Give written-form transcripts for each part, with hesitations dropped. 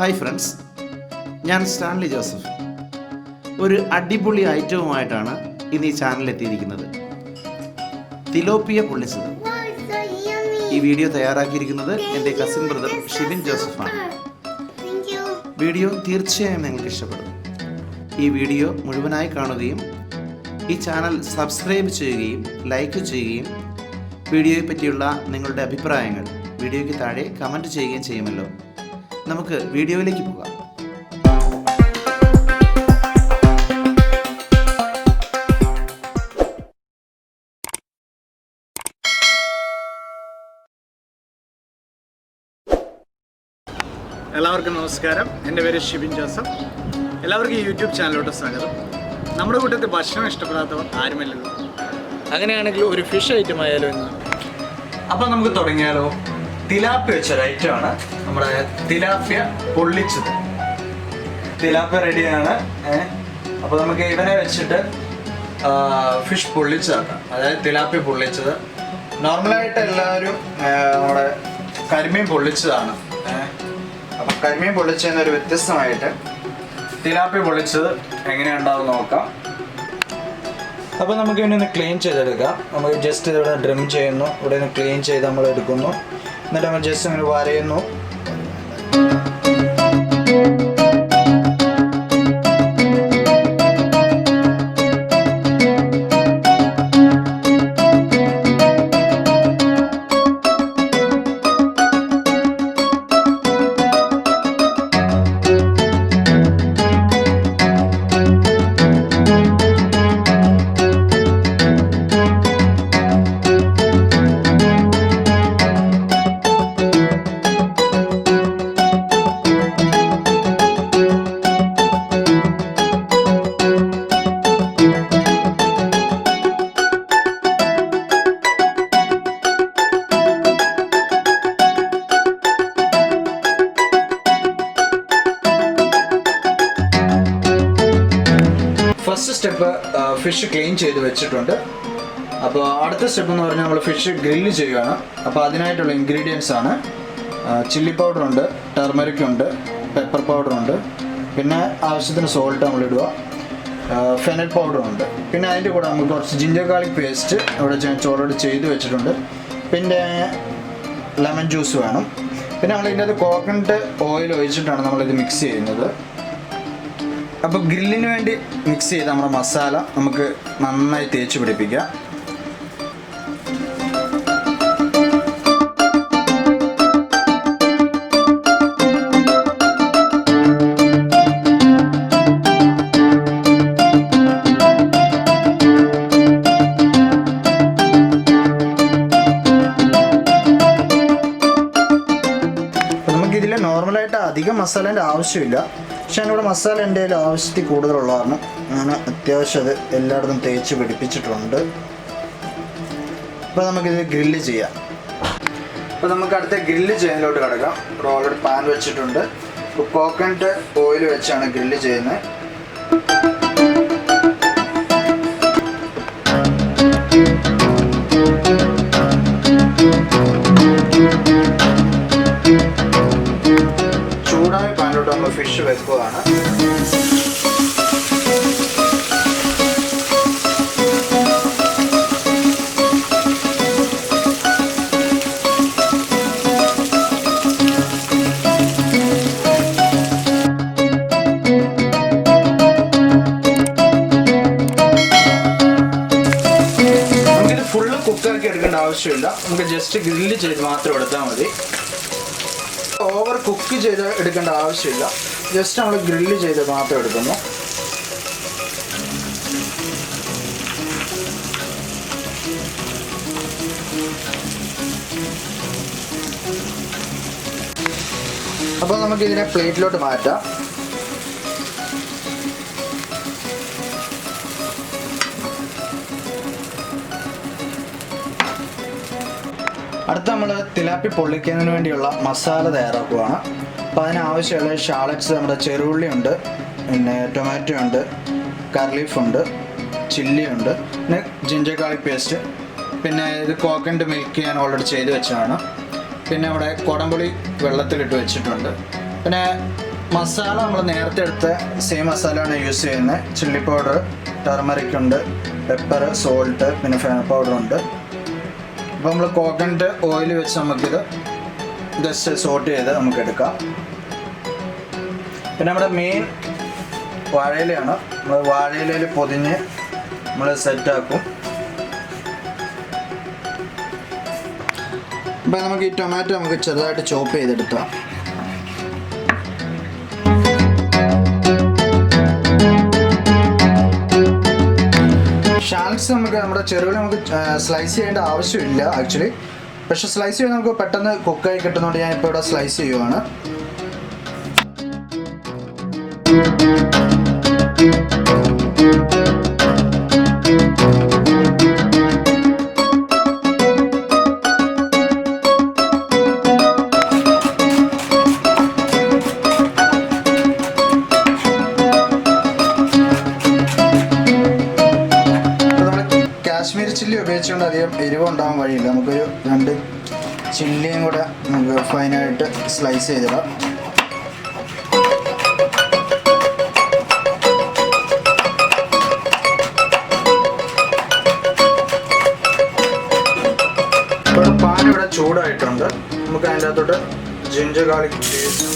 Hi friends, ഞാൻ Stanley Joseph. ഒരു അടിപൊളി ഐറ്റവുമായിട്ടാണ് ഇന്ന് ഈ ചാനലിൽ എത്തിയിരിക്കുന്നത്. തിലോപ്പിയ പൊള്ളിച്ചത്. ഈ വീഡിയോ തയ്യാറാക്കിയിരിക്കുന്നത് എൻ്റെ കസിൻ ബ്രദർ ഷിബിൻ ജോസഫാണ്. വീഡിയോ തീർച്ചയായും നിങ്ങൾക്ക് ഇഷ്ടപ്പെടും. ഈ വീഡിയോ മുഴുവനായി കാണുകയും ഈ ചാനൽ സബ്സ്ക്രൈബ് ചെയ്യുകയും ലൈക്ക് ചെയ്യുകയും വീഡിയോയെ പറ്റിയുള്ള നിങ്ങളുടെ അഭിപ്രായങ്ങൾ വീഡിയോയ്ക്ക് താഴെ കമൻറ്റ് ചെയ്യുകയും ചെയ്യുമല്ലോ. നമുക്ക് വീഡിയോയിലേക്ക് പോകാം. എല്ലാവർക്കും നമസ്കാരം. എൻ്റെ പേര് ഷിബിൻ ജോസഫ്. എല്ലാവർക്കും ഈ യൂട്യൂബ് ചാനലിലോട്ട് സ്വാഗതം. നമ്മുടെ കൂട്ടത്തിൽ ഭക്ഷണം ഇഷ്ടപ്പെടാത്തവർ ആരുമല്ലല്ലോ. അങ്ങനെയാണെങ്കിൽ ഒരു ഫിഷ് ഐറ്റം ആയാലോ എന്ന്. അപ്പോൾ നമുക്ക് തുടങ്ങിയാലോ. തിലാപ്പിയ വെച്ചൊരു ഐറ്റമാണ് നമ്മുടെ തിലാപ്പിയ പൊള്ളിച്ചത്. തിലാപ്പിയ റെഡിയാണ്. അപ്പോൾ നമുക്ക് ഇവനെ വെച്ചിട്ട് ഫിഷ് പൊള്ളിച്ചതാക്കാം. അതായത് തിലാപ്പിയ പൊള്ളിച്ചത്. നോർമലായിട്ട് എല്ലാവരും നമ്മുടെ കരിമീൻ പൊള്ളിച്ചതാണ്. അപ്പം കരിമീൻ പൊള്ളിച്ചതിനൊരു വ്യത്യസ്തമായിട്ട് തിലാപ്പിയ പൊള്ളിച്ചത് എങ്ങനെയുണ്ടാവും നോക്കാം. അപ്പോൾ നമുക്ക് ഇനി ഒന്ന് ക്ലീൻ ചെയ്തെടുക്കാം. നമുക്ക് ജസ്റ്റ് ഇവിടെ ഡ്രം ചെയ്യുന്നു, ഇവിടെ നിന്ന് ക്ലീൻ ചെയ്ത് നമ്മൾ എടുക്കുന്നു. എന്നിട്ട് നമ്മൾ ജസ്റ്റ് അങ്ങനെ വരയുന്നു. ഫസ്റ്റ് സ്റ്റെപ്പ് ഫിഷ് ക്ലീൻ ചെയ്ത് വെച്ചിട്ടുണ്ട്. അപ്പോൾ അടുത്ത സ്റ്റെപ്പ് എന്ന് പറഞ്ഞാൽ നമ്മൾ ഫിഷ് ഗ്രില്ല് ചെയ്യുകയാണ്. അപ്പോൾ അതിനായിട്ടുള്ള ഇൻഗ്രീഡിയൻസ് ആണ് ചില്ലി പൗഡറുണ്ട്, ടർമറിക് ഉണ്ട്, പെപ്പർ പൗഡറുണ്ട്, പിന്നെ ആവശ്യത്തിന് സോൾട്ട് നമ്മൾ ഇടുക, ഫെനൽ പൗഡറുണ്ട്. പിന്നെ അതിൻ്റെ കൂടെ നമുക്ക് കുറച്ച് ജിഞ്ചർ ഗാർലിക് പേസ്റ്റ് ഇവിടെ ഓൾറെഡി ചെയ്ത് വെച്ചിട്ടുണ്ട്. പിന്നെ ലെമൺ ജ്യൂസ് വേണം. പിന്നെ നമ്മൾ ഇതിൻ്റെ കോക്കനട്ട് ഓയിൽ ഒഴിച്ചിട്ടാണ് നമ്മളിത് മിക്സ് ചെയ്യുന്നത്. അപ്പോൾ ഗ്രില്ലിന് വേണ്ടി മിക്സ് ചെയ്ത നമ്മുടെ മസാല നമുക്ക് നന്നായി തേച്ച് പിടിപ്പിക്കാം. നമുക്കിതിൽ നോർമലായിട്ട് അധികം മസാലേൻ്റെ ആവശ്യമില്ല. പക്ഷേ ഞാനിവിടെ മസാല എൻ്റെ കയ്യിൽ ആവശ്യത്തിൽ കൂടുതലുള്ള കാരണം ഞാൻ അത്യാവശ്യം അത് എല്ലായിടത്തും തേച്ച് പിടിപ്പിച്ചിട്ടുണ്ട്. അപ്പോൾ നമുക്കിത് ഗ്രില്ല് ചെയ്യാം. അപ്പോൾ നമുക്ക് അടുത്ത ഗ്രില്ല് ചെയ്യുന്നതിലോട്ട് കിടക്കാം. ഇവിടെ ഓൾറെഡി പാൻ വെച്ചിട്ടുണ്ട്. ഇപ്പോൾ കോക്കനട്ട് ഓയിൽ വെച്ചാണ് ഗ്രില്ല് ചെയ്യുന്നത്. ചൂടായ പാനിലോട്ട് നമ്മൾ ഫിഷ് വെക്കുകയാണ്. നമുക്കിത് ഫുള്ള് കുക്കാക്കി എടുക്കേണ്ട ആവശ്യമില്ല. നമുക്ക് ജസ്റ്റ് ഗ്രില്ല് ചെയ്ത് മാത്രം എടുത്താൽ മതി. ഓവർ കുക്ക് ചെയ്ത് എടുക്കേണ്ട ആവശ്യമില്ല. ജസ്റ്റ് നമ്മൾ ഗ്രില്ല് ചെയ്ത് മാത്രം എടുക്കുന്നു. അപ്പോൾ നമുക്കിതിനെ പ്ലേറ്റിലോട്ട് മാറ്റാം. അടുത്ത നമ്മൾ തിലാപ്പി പൊള്ളിക്കുന്നതിന് വേണ്ടിയുള്ള മസാല തയ്യാറാക്കുകയാണ്. അപ്പോൾ അതിനാവശ്യമുള്ള ഷാളറ്റ്സ് നമ്മുടെ ചെറുള്ളി ഉണ്ട്, പിന്നെ ടൊമാറ്റോ ഉണ്ട്, കറി ഉണ്ട്, ചില്ലി ഉണ്ട്, പിന്നെ ജിഞ്ചർ ഗാർലിക് പേസ്റ്റ്, പിന്നെ ഇത് കോക്കനട്ട് മിൽക്ക് ഞാൻ ഓൾറെഡി ചെയ്ത് വെച്ചതാണ്. പിന്നെ ഇവിടെ കുടംപുളി വെള്ളത്തിലിട്ട് വെച്ചിട്ടുണ്ട്. പിന്നെ മസാല നമ്മൾ നേരത്തെ എടുത്ത സെയിം മസാലയാണ് യൂസ് ചെയ്യുന്നത്. ചില്ലി പൗഡർ, ടർമറിക് ഉണ്ട്, പെപ്പർ, സോൾട്ട്, പിന്നെ ഫെന പൗഡർ ഉണ്ട്. അപ്പോൾ നമ്മൾ കോക്കനട്ട് ഓയിൽ വെച്ച് നമുക്കിത് ജസ്റ്റ് സോട്ട് ചെയ്ത് നമുക്ക് എടുക്കാം. പിന്നെ നമ്മുടെ മെയിൻ വാഴയിലയാണ്. നമ്മൾ വാഴയിലയിൽ പൊതിഞ്ഞ് നമ്മൾ സെറ്റാക്കും. അപ്പോൾ നമുക്ക് ഈ ടൊമാറ്റോ നമുക്ക് ചെറുതായിട്ട് ചോപ്പ് ചെയ്തെടുക്കാം. ഷാൽസ് നമ്മുടെ ചെറുകിൽ നമുക്ക് സ്ലൈസ് ചെയ്യേണ്ട ആവശ്യമില്ല ആക്ച്വലി. പക്ഷെ സ്ലൈസ് ചെയ്യാൻ നമുക്ക് പെട്ടെന്ന് കുക്കായി കിട്ടുന്നതുകൊണ്ട് ഞാൻ ഇപ്പോൾ ഇവിടെ സ്ലൈസ് ചെയ്യുവാണ്. കാശ്മീരി ചില്ലി ഉപയോഗിച്ചുകൊണ്ട് അധികം എരിവ് ഉണ്ടാകാൻ വഴിയില്ല. നമുക്കൊരു 2 ചില്ലിയും കൂടെ നമുക്ക് ഫൈനായിട്ട് സ്ലൈസ് ചെയ്തിടാം. ഇപ്പോൾ പാൻ ഇവിടെ ചൂടായിട്ടുണ്ട്. നമുക്ക് അതിൻ്റെ അകത്തോട്ട് ജിഞ്ചർ ഗാർലിക് പേസ്റ്റ്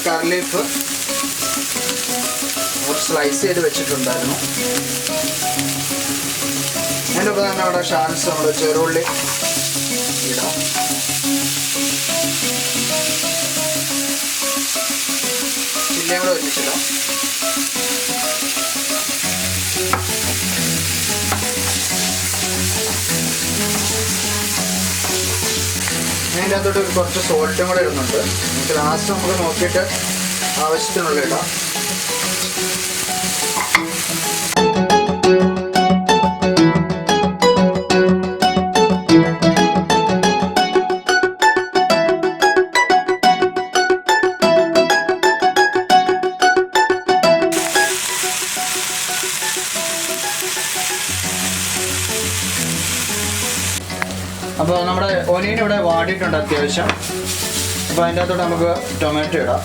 കറി ലീഫ് സ്ലൈസ് ചെയ്ത് വെച്ചിട്ടുണ്ടായിരുന്നു. അതിൻ്റെ ഒപ്പം തന്നെ അവിടെ ഷാൽസ് നമ്മൾ ചെറുള്ളി ഇടാം. ചില്ലിയും കൂടെ ഒരുമിച്ചിടാം. അതിൻ്റെ അകത്തോട്ട് കുറച്ച് സോൾട്ടും കൂടെ ഇടുന്നുണ്ട്. നമുക്ക് ലാസ്റ്റ് നമുക്ക് നോക്കിയിട്ട് ആവശ്യത്തിനുള്ള ഇടാം. അപ്പോൾ നമ്മുടെ ഒനിയൻ ഇവിടെ വാടിയിട്ടുണ്ട് അത്യാവശ്യം. അപ്പോൾ അതിൻ്റെ അകത്തോട്ട് നമുക്ക് ടൊമാറ്റോ ഇടാം.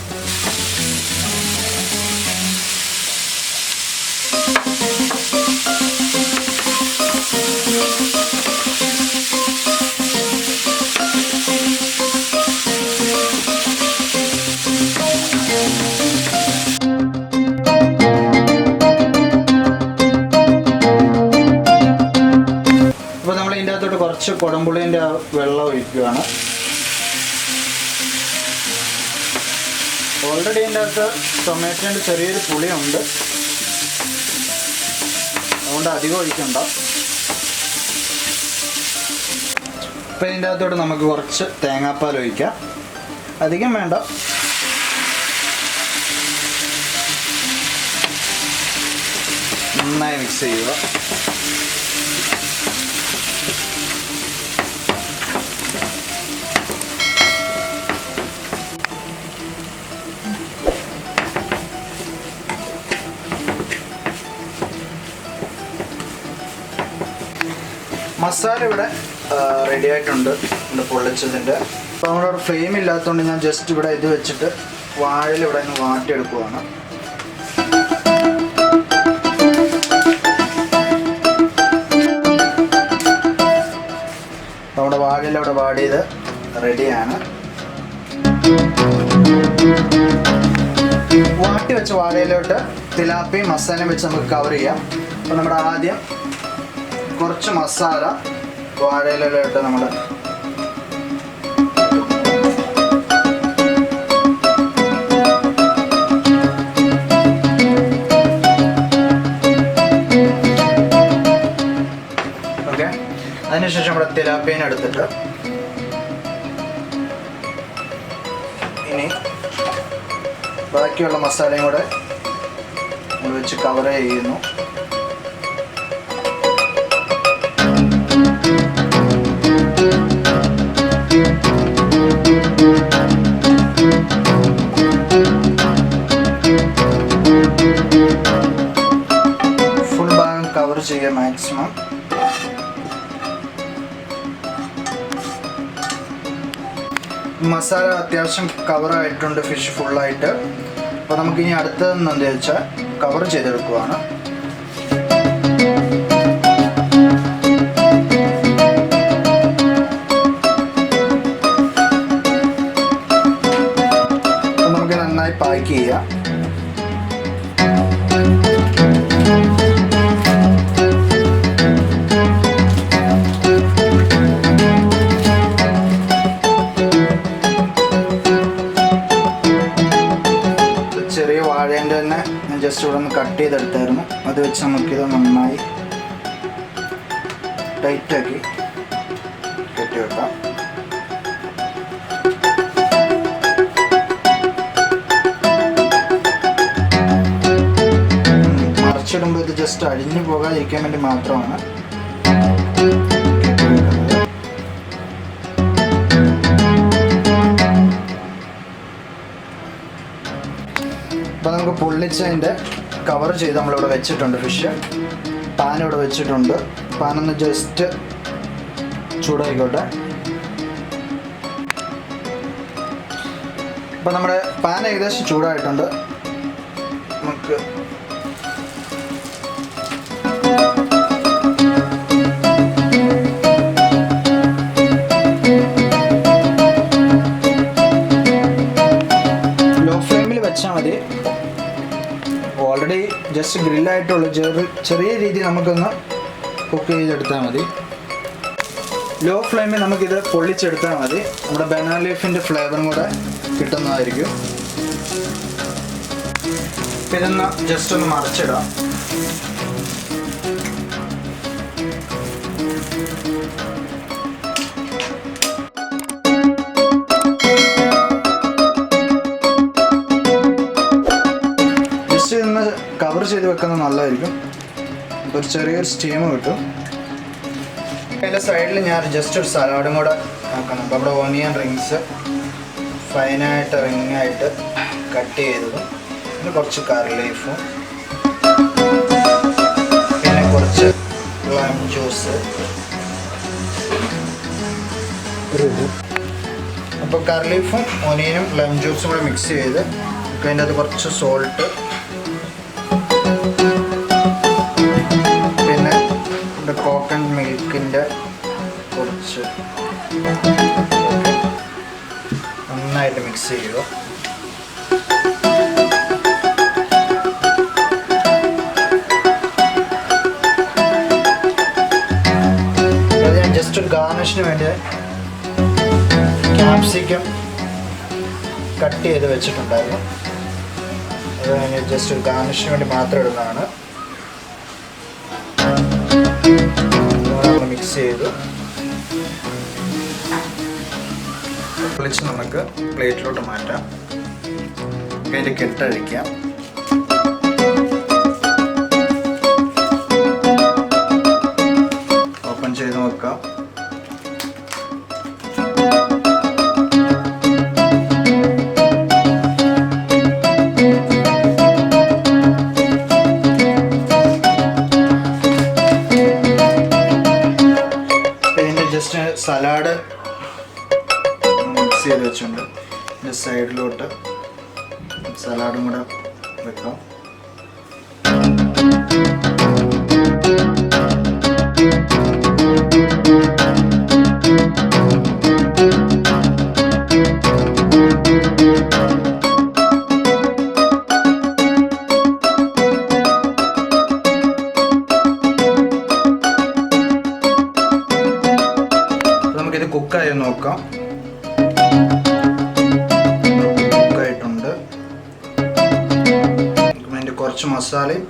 കുറച്ച് കുടംപുളിൻ്റെ വെള്ളം ഒഴിക്കുകയാണ്. ഓൾറെഡി ഇതിൻ്റെ അകത്ത് ടൊമാറ്റോൻ്റെ ചെറിയൊരു പുളിയുണ്ട്, അതുകൊണ്ട് അധികം ഒഴിക്കണ്ട. ഇപ്പം ഇതിൻ്റെ അകത്തോട്ട് നമുക്ക് കുറച്ച് തേങ്ങാപ്പാൽ ഒഴിക്കാം. അധികം വേണ്ട. നന്നായി മിക്സ് ചെയ്യുക. മസാല ഇവിടെ റെഡി ആയിട്ടുണ്ട് ഇവിടെ പൊള്ളിച്ചതിൻ്റെ. അപ്പോൾ നമ്മളവിടെ ഫ്ലെയിം ഇല്ലാത്തതുകൊണ്ട് ഞാൻ ജസ്റ്റ് ഇവിടെ ഇത് വെച്ചിട്ട് വാഴയിൽ ഇവിടെ നിന്ന് വാട്ടിയെടുക്കുവാണ്. നമ്മുടെ വാഴയിൽ അവിടെ വാടിയത് റെഡിയാണ്. വാട്ടി വെച്ച വാഴയിലോട്ട് തിലാപ്പിയും മസാലയും വെച്ച് നമുക്ക് കവർ ചെയ്യാം. അപ്പോൾ നമ്മുടെ ആദ്യം കുറച്ച് മസാല വാഴയിലോട്ട് നമ്മൾ ഓക്കെ. അതിനുശേഷം നമ്മുടെ തിലാപ്പിയൻ എടുത്തിട്ട് ഇനി ബാക്കിയുള്ള മസാലയും കൂടെ നമ്മൾ വെച്ച് കവർ ചെയ്യുന്നു. ഫുൾ ഭാഗം കവർ ചെയ്യുക മാക്സിമം. മസാല അത്യാവശ്യം കവറായിട്ടുണ്ട് ഫിഷ് ഫുള്ളായിട്ട്. അപ്പോൾ നമുക്കിനി അടുത്തതെന്ന് എന്താ വെച്ചാൽ കവർ ചെയ്തെടുക്കുവാണ്. അപ്പോൾ നമുക്ക് നന്നായി പാക്ക് ചെയ്യാം. ചെറിയ വാഴേൻ്റെ തന്നെ ഞാൻ ജസ്റ്റ് ഇവിടെ നിന്ന് കട്ട് ചെയ്തെടുത്തായിരുന്നു. അത് വെച്ച് നമുക്കിത് നന്നായി ടൈറ്റാക്കി കെട്ടി വെക്കാം. മറിച്ചിടുമ്പോൾ ഇത് ജസ്റ്റ് അഴിഞ്ഞു പോകാതിരിക്കാൻ വേണ്ടി മാത്രമാണ് കെട്ടി വെക്കുന്നത്. അപ്പോൾ നമുക്ക് പൊള്ളിച്ചതിൻ്റെ കവർ ചെയ്ത് നമ്മളിവിടെ വെച്ചിട്ടുണ്ട് ഫിഷ്. പാൻ ഇവിടെ വെച്ചിട്ടുണ്ട്. പാനൊന്ന് ജസ്റ്റ് ചൂടായിക്കോട്ടെ. അപ്പോൾ നമ്മുടെ പാൻ ഏകദേശം ചൂടായിട്ടുണ്ട്. നമുക്ക് ലോ ഫ്ലെയിമിൽ വെച്ചാൽ മതി. ഓൾറെഡി ജസ്റ്റ് ഗ്രില്ലായിട്ടുള്ള ചെറിയ രീതിയിൽ നമുക്കൊന്ന് കുക്ക് ചെയ്തെടുത്താൽ മതി. ലോ ഫ്ലെയിമിൽ നമുക്കിത് പൊള്ളിച്ചെടുത്താൽ മതി. നമ്മുടെ ബനാന ലീഫിൻ്റെ ഫ്ലേവറും കൂടെ കിട്ടുന്നതായിരിക്കും. ഇതൊന്ന് ജസ്റ്റ് ഒന്ന് മറിച്ചിടാം. കവർ ചെയ്ത് വെക്കുന്നത് നല്ലതായിരിക്കും. ഒരു ചെറിയൊരു സ്റ്റീം കിട്ടും. അതിൻ്റെ സൈഡിൽ ഞാൻ ജസ്റ്റ് ഒരു സലാഡും കൂടെ നോക്കണം. അപ്പോൾ അവിടെ ഓണിയൻ റിങ്സ് ഫൈനായിട്ട് റിങ്ങായിട്ട് കട്ട് ചെയ്തതും പിന്നെ കുറച്ച് കറി ലീഫും പിന്നെ കുറച്ച് ലൈം ജ്യൂസ്. അപ്പോൾ കറി ലീഫും ഓണിയനും ലൈം ജ്യൂസും കൂടെ മിക്സ് ചെയ്ത് അതിൻ്റെ അത് കുറച്ച് സോൾട്ട് പിന്നെ കോക്കനട്ട് മിൽക്കിൻ്റെ കുറച്ച് നന്നായിട്ട് മിക്സ് ചെയ്യുക. അത് ഞാൻ ജസ്റ്റ് ഒരു ഗാർണിഷിന് വേണ്ടി ക്യാപ്സിക്കം കട്ട് ചെയ്ത് വെച്ചിട്ടുണ്ടായിരുന്നു. അത് ഞാൻ ജസ്റ്റ് ഒരു ഗാർണിഷിന് വേണ്ടി മാത്രം ഇടുന്നതാണ്. മിക്സ് ചെയ്ത് പൊളിച്ച് നമുക്ക് പ്ലേറ്റിലോട്ട് മാറ്റാം. അതിൻ്റെ കെട്ടഴിക്കാം. ഓപ്പൺ ചെയ്ത് നോക്കാം. ജസ്റ്റ് സലാഡ് മിക്സ് ചെയ്ത് വെച്ചിട്ടുണ്ട്. ഇതിൻ്റെ സൈഡിലോട്ട് സലാഡും കൂടെ വെക്കാം. നമുക്കിത് കുക്കായി നോക്കാം. കുക്കായിട്ടുണ്ട്. അതിൻ്റെ കുറച്ച് മസാലയും